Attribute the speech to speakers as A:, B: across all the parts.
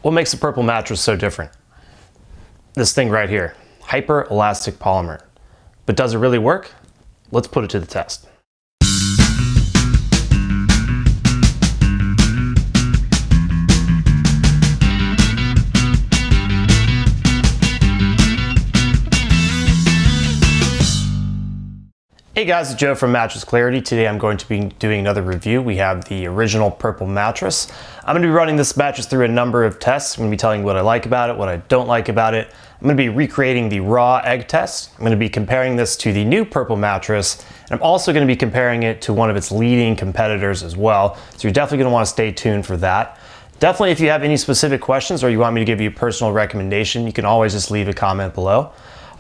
A: What makes the Purple mattress so different? This thing right here, hyper elastic polymer. But does it really work? Let's put it to the test. Hey guys, it's Joe from Mattress Clarity. Today I'm going to be doing another review. We have the original Purple mattress. I'm going to be running this mattress through a number of tests. I'm going to be telling you what I like about it, what I don't like about it. I'm going to be recreating the raw egg test. I'm going to be comparing this to the new Purple mattress. And I'm also going to be comparing it to one of its leading competitors as well. So you're definitely going to want to stay tuned for that. Definitely, if you have any specific questions or you want me to give you a personal recommendation, you can always just leave a comment below.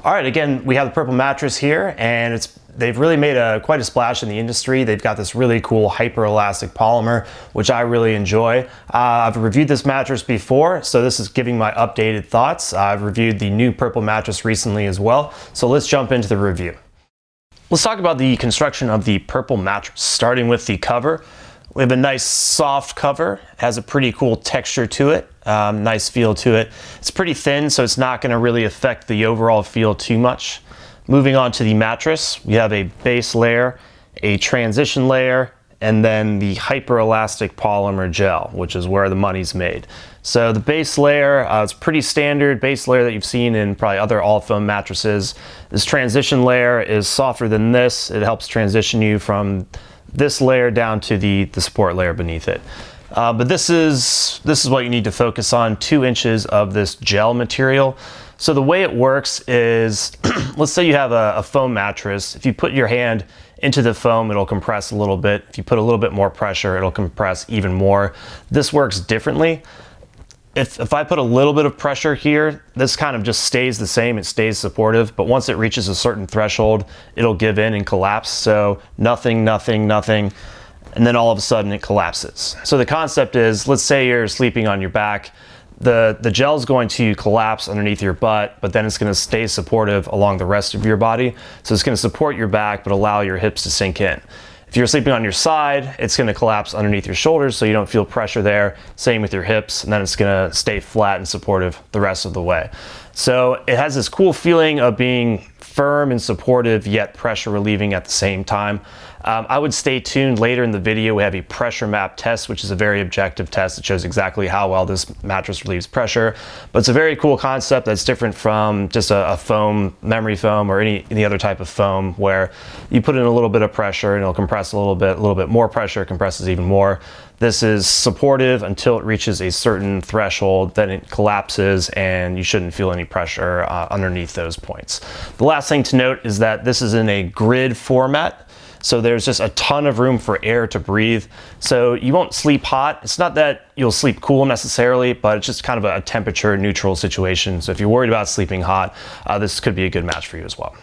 A: All right, again, we have the Purple mattress here, and they've really made quite a splash in the industry. They've got this really cool hyper-elastic polymer, which I really enjoy. I've reviewed this mattress before, so this is giving my updated thoughts. I've reviewed the new Purple mattress recently as well, so let's jump into the review. Let's talk about the construction of the Purple mattress, starting with the cover. We have a nice soft cover, has a pretty cool texture to it, nice feel to it. It's pretty thin, so it's not going to really affect the overall feel too much. Moving on to the mattress, we have a base layer, a transition layer, and then the hyper-elastic polymer gel, which is where the money's made. So the base layer, it's pretty standard base layer that you've seen in probably other all-foam mattresses. This transition layer is softer than this. It helps transition you from this layer down to the support layer beneath it. But this is what you need to focus on, 2 inches of this gel material. So the way it works is, let's say you have a foam mattress. If you put your hand into the foam, it'll compress a little bit. If you put a little bit more pressure, it'll compress even more. This works differently. If I put a little bit of pressure here, this kind of just stays the same, it stays supportive, but once it reaches a certain threshold, it'll give in and collapse. So nothing, nothing, nothing, and then all of a sudden it collapses. So the concept is, let's say you're sleeping on your back, the gel is going to collapse underneath your butt, but then it's going to stay supportive along the rest of your body. So it's going to support your back, but allow your hips to sink in. If you're sleeping on your side, it's going to collapse underneath your shoulders so you don't feel pressure there. Same with your hips, and then it's going to stay flat and supportive the rest of the way. So it has this cool feeling of being firm and supportive, yet pressure relieving at the same time. I would stay tuned. Later in the video, we have a pressure map test, which is a very objective test that shows exactly how well this mattress relieves pressure. But it's a very cool concept that's different from just a foam, memory foam, or any other type of foam where you put in a little bit of pressure and it'll compress a little bit more pressure, compresses even more. This is supportive until it reaches a certain threshold, then it collapses and you shouldn't feel any pressure underneath those points. The last thing to note is that this is in a grid format. So there's just a ton of room for air to breathe. So you won't sleep hot. It's not that you'll sleep cool necessarily, but it's just kind of a temperature neutral situation. So if you're worried about sleeping hot, this could be a good match for you as well.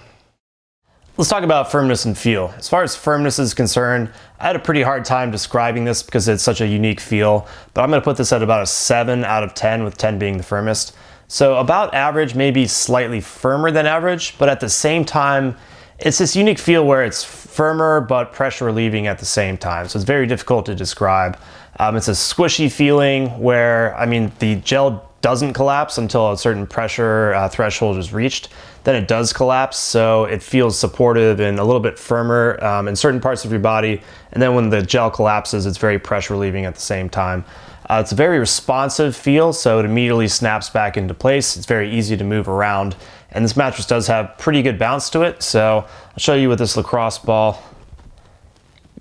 A: Let's talk about firmness and feel. As far as firmness is concerned, I had a pretty hard time describing this because it's such a unique feel, but I'm going to put this at about a 7 out of 10, with 10 being the firmest. So about average, maybe slightly firmer than average, but at the same time, it's this unique feel where it's firmer but pressure relieving at the same time. So it's very difficult to describe. It's a squishy feeling where, the gel doesn't collapse until a certain pressure threshold is reached. Then it does collapse, so it feels supportive and a little bit firmer in certain parts of your body. And then when the gel collapses, it's very pressure relieving at the same time. It's a very responsive feel, so it immediately snaps back into place. It's very easy to move around. And this mattress does have pretty good bounce to it. So I'll show you with this lacrosse ball.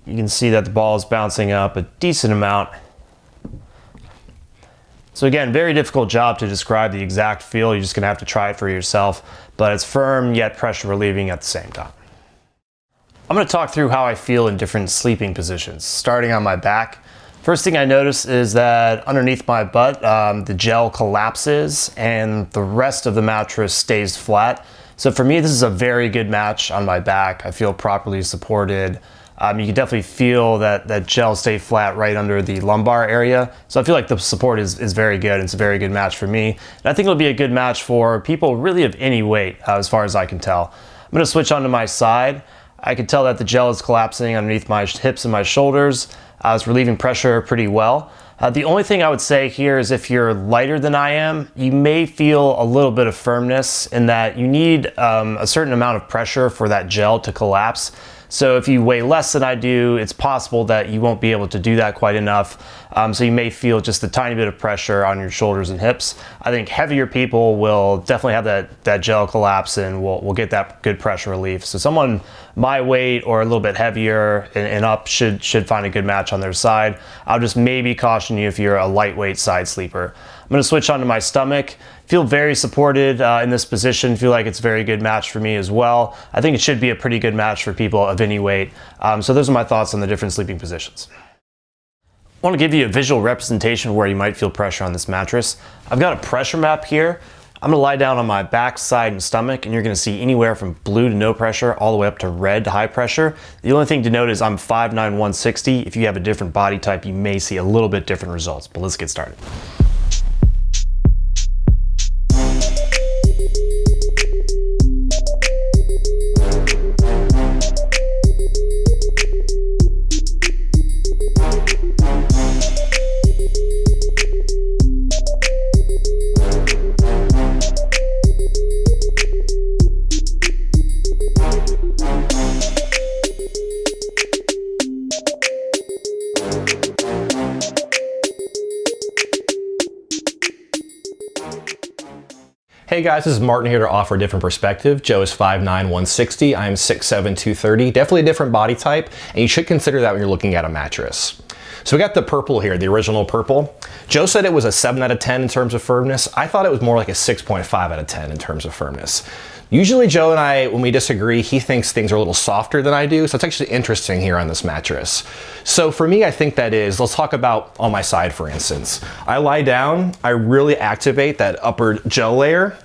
A: You can see that the ball is bouncing up a decent amount. So again, very difficult job to describe the exact feel. You're just gonna have to try it for yourself, but it's firm yet pressure relieving at the same time. I'm gonna talk through how I feel in different sleeping positions, starting on my back. First thing I notice is that underneath my butt, the gel collapses and the rest of the mattress stays flat. So for me, this is a very good match on my back. I feel properly supported. You can definitely feel that gel stay flat right under the lumbar area. So I feel like the support is very good. It's a very good match for me. And I think it'll be a good match for people really of any weight, as far as I can tell. I'm gonna switch onto my side. I can tell that the gel is collapsing underneath my hips and my shoulders. It's relieving pressure pretty well. The only thing I would say here is if you're lighter than I am, you may feel a little bit of firmness in that you need a certain amount of pressure for that gel to collapse. So if you weigh less than I do, it's possible that you won't be able to do that quite enough. So you may feel just a tiny bit of pressure on your shoulders and hips. I think heavier people will definitely have that gel collapse and will get that good pressure relief. So someone my weight or a little bit heavier and up should find a good match on their side. I'll just maybe caution you if you're a lightweight side sleeper. I'm going to switch onto my stomach. Feel very supported in this position. Feel like it's a very good match for me as well. I think it should be a pretty good match for people of any weight. So those are my thoughts on the different sleeping positions. I want to give you a visual representation of where you might feel pressure on this mattress. I've got a pressure map here. I'm going to lie down on my back, side, and stomach, and you're going to see anywhere from blue to no pressure all the way up to red to high pressure. The only thing to note is I'm 5'9", 160. If you have a different body type, you may see a little bit different results, but let's get started.
B: Hey guys, this is Martin here to offer a different perspective. Joe is 5'9", 160. I am 6'7", 230. Definitely a different body type, and you should consider that when you're looking at a mattress. So we got the purple here, the original purple. Joe said it was a 7 out of 10 in terms of firmness. I thought it was more like a 6.5 out of 10 in terms of firmness. Usually Joe and I, when we disagree, he thinks things are a little softer than I do, so it's actually interesting here on this mattress. So for me, I think that is, let's talk about on my side, for instance. I lie down, I really activate that upper gel layer.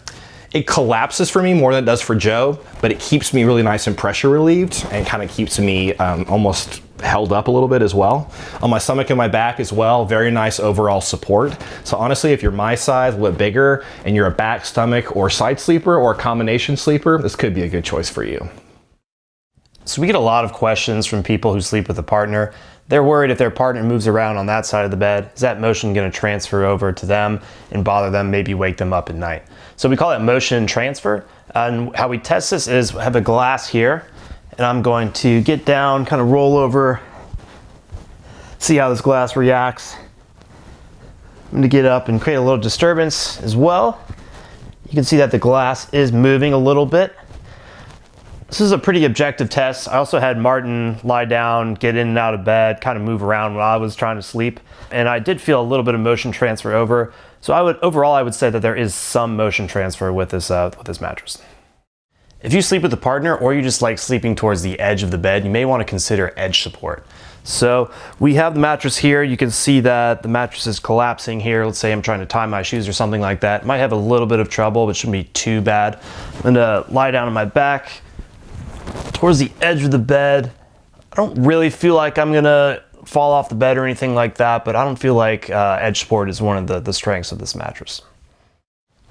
B: It collapses for me more than it does for Joe, but it keeps me really nice and pressure relieved and kind of keeps me almost held up a little bit as well. On my stomach and my back as well, very nice overall support. So honestly, if you're my size, a little bit bigger, and you're a back, stomach, or side sleeper, or a combination sleeper, this could be a good choice for you.
A: So we get a lot of questions from people who sleep with a partner. They're worried if their partner moves around on that side of the bed, is that motion going to transfer over to them and bother them, maybe wake them up at night? So we call that motion transfer. And how we test this is I have a glass here, and I'm going to get down, kind of roll over, see how this glass reacts. I'm going to get up and create a little disturbance as well. You can see that the glass is moving a little bit. This is a pretty objective test. I also had Martin lie down, get in and out of bed, kind of move around while I was trying to sleep. And I did feel a little bit of motion transfer over. So overall, I would say that there is some motion transfer with this mattress. If you sleep with a partner or you just like sleeping towards the edge of the bed, you may want to consider edge support. So we have the mattress here. You can see that the mattress is collapsing here. Let's say I'm trying to tie my shoes or something like that. Might have a little bit of trouble, but shouldn't be too bad. I'm gonna lie down on my back towards the edge of the bed. I don't really feel like I'm gonna fall off the bed or anything like that, but I don't feel like edge support is one of the strengths of this mattress.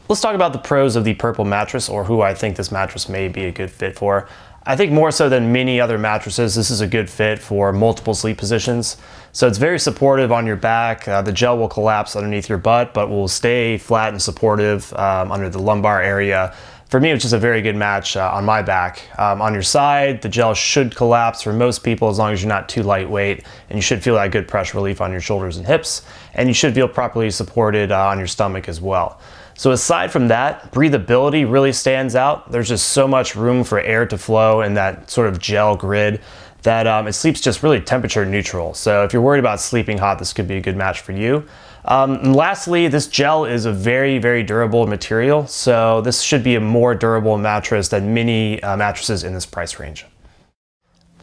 A: Let's talk about the pros of the purple mattress, or who I think this mattress may be a good fit for. I think more so than many other mattresses, this is a good fit for multiple sleep positions. So it's very supportive on your back. The gel will collapse underneath your butt, but will stay flat and supportive under the lumbar area. For me, it's just a very good match on my back. On your side, the gel should collapse for most people as long as you're not too lightweight, and you should feel that good pressure relief on your shoulders and hips, and you should feel properly supported on your stomach as well. So aside from that, breathability really stands out. There's just so much room for air to flow in that sort of gel grid that it sleeps just really temperature neutral. So if you're worried about sleeping hot, this could be a good match for you. And lastly, this gel is a very, very durable material. So this should be a more durable mattress than many mattresses in this price range.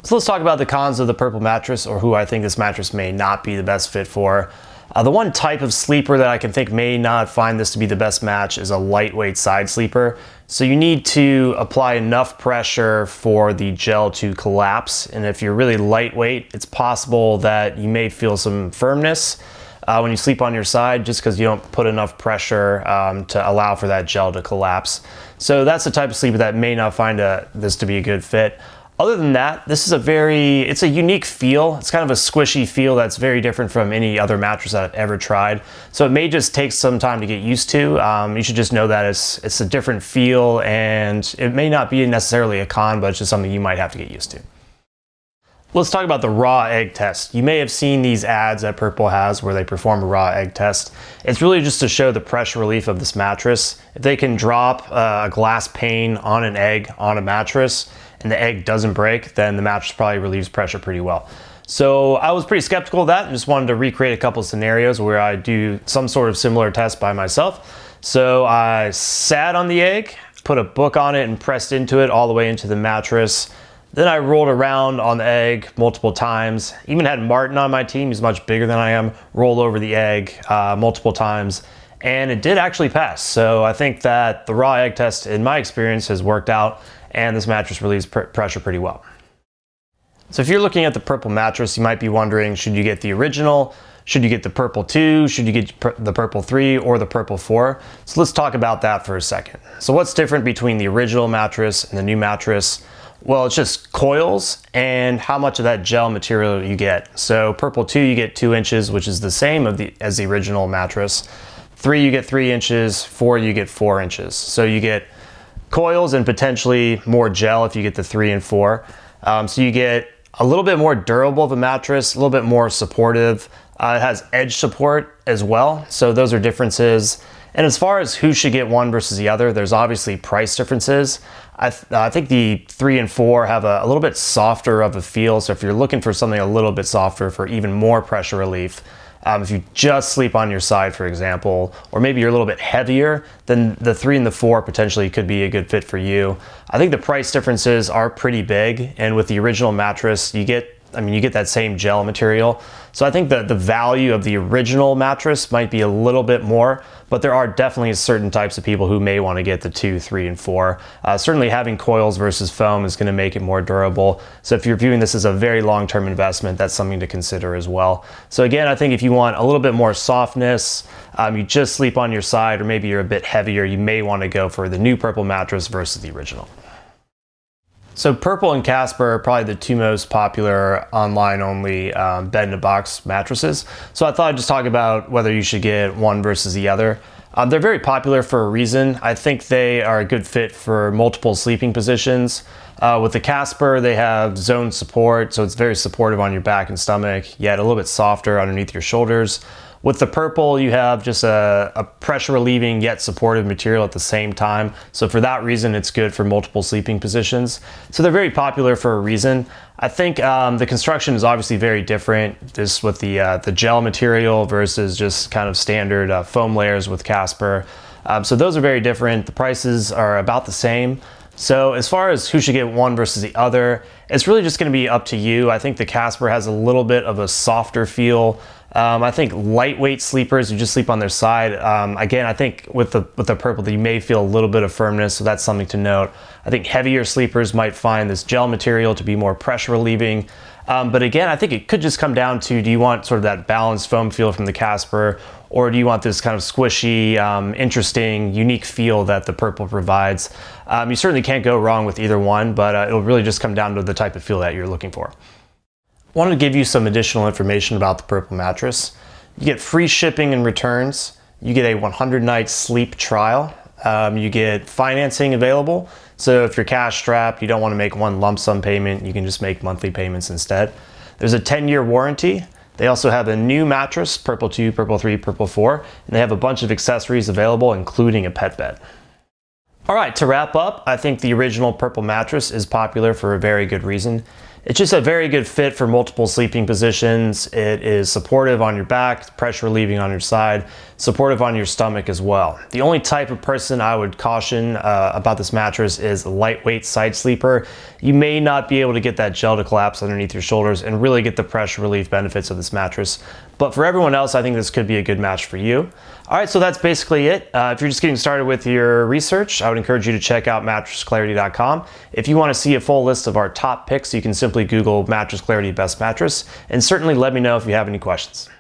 A: So let's talk about the cons of the purple mattress, or who I think this mattress may not be the best fit for. The one type of sleeper that I can think may not find this to be the best match is a lightweight side sleeper. So you need to apply enough pressure for the gel to collapse. And if you're really lightweight, it's possible that you may feel some firmness when you sleep on your side, just because you don't put enough pressure to allow for that gel to collapse. So that's the type of sleeper that may not find this to be a good fit. Other than that, this is it's a unique feel. It's kind of a squishy feel that's very different from any other mattress that I've ever tried. So it may just take some time to get used to. You should just know that it's a different feel, and it may not be necessarily a con, but it's just something you might have to get used to. Let's talk about the raw egg test. You may have seen these ads that Purple has where they perform a raw egg test. It's really just to show the pressure relief of this mattress. If they can drop a glass pane on an egg on a mattress and the egg doesn't break, then the mattress probably relieves pressure pretty well. So I was pretty skeptical of that and just wanted to recreate a couple of scenarios where I do some sort of similar test by myself. So I sat on the egg, put a book on it and pressed into it all the way into the mattress. Then I rolled around on the egg multiple times. Even had Martin on my team, he's much bigger than I am, roll over the egg multiple times, and it did actually pass. So I think that the raw egg test, in my experience, has worked out, and this mattress relieves pressure pretty well. So if you're looking at the Purple mattress, you might be wondering, should you get the original? Should you get the Purple 2? Should you get the Purple 3 or the Purple 4? So let's talk about that for a second. So what's different between the original mattress and the new mattress? Well, it's just coils and how much of that gel material you get. So Purple 2, you get 2 inches, which is the same as the original mattress. 3, you get 3 inches. 4, you get 4 inches. So you get coils and potentially more gel if you get the 3 and 4. So you get a little bit more durable of a mattress, a little bit more supportive. It has edge support as well. So those are differences. And as far as who should get one versus the other, there's obviously price differences. I think the 3 and 4 have a little bit softer of a feel. So if you're looking for something a little bit softer for even more pressure relief, if you just sleep on your side, for example, or maybe you're a little bit heavier, then the 3 and the 4 potentially could be a good fit for you. I think the price differences are pretty big. And with the original mattress, you get that same gel material. So I think that the value of the original mattress might be a little bit more, but there are definitely certain types of people who may want to get the 2, 3, and 4. Certainly having coils versus foam is going to make it more durable. So if you're viewing this as a very long-term investment, that's something to consider as well. So again, I think if you want a little bit more softness, you just sleep on your side, or maybe you're a bit heavier, you may want to go for the new Purple mattress versus the original. So Purple and Casper are probably the two most popular online-only bed-in-a-box mattresses. So I thought I'd just talk about whether you should get one versus the other. They're very popular for a reason. I think they are a good fit for multiple sleeping positions. With the Casper, they have zone support, so it's very supportive on your back and stomach, yet a little bit softer underneath your shoulders. With the Purple, you have just a pressure relieving yet supportive material at the same time. So for that reason, it's good for multiple sleeping positions. So they're very popular for a reason. I think the construction is obviously very different, just with the gel material versus just kind of standard foam layers with Casper. So those are very different. The prices are about the same. So as far as who should get one versus the other, it's really just going to be up to you. I think the Casper has a little bit of a softer feel. I think lightweight sleepers who just sleep on their side, again, I think with the Purple, you may feel a little bit of firmness, so that's something to note. I think heavier sleepers might find this gel material to be more pressure relieving. But again, I think it could just come down to, do you want sort of that balanced foam feel from the Casper, or do you want this kind of squishy, interesting, unique feel that the Purple provides? You certainly can't go wrong with either one, but it'll really just come down to the type of feel that you're looking for. I wanted to give you some additional information about the Purple mattress. You get free shipping and returns. You get a 100-night sleep trial. You get financing available. So if you're cash strapped, you don't want to make one lump sum payment, you can just make monthly payments instead. There's a 10-year warranty. They also have a new mattress, Purple 2, Purple 3, Purple 4, and they have a bunch of accessories available, including a pet bed. All right, to wrap up, I think the original Purple mattress is popular for a very good reason. It's just a very good fit for multiple sleeping positions. It is supportive on your back, pressure relieving on your side, supportive on your stomach as well. The only type of person I would caution about this mattress is a lightweight side sleeper. You may not be able to get that gel to collapse underneath your shoulders and really get the pressure relief benefits of this mattress. But for everyone else, I think this could be a good match for you. All right, so that's basically it. If you're just getting started with your research, I would encourage you to check out mattressclarity.com. If you want to see a full list of our top picks, you can simply Google Mattress Clarity Best Mattress, and certainly let me know if you have any questions.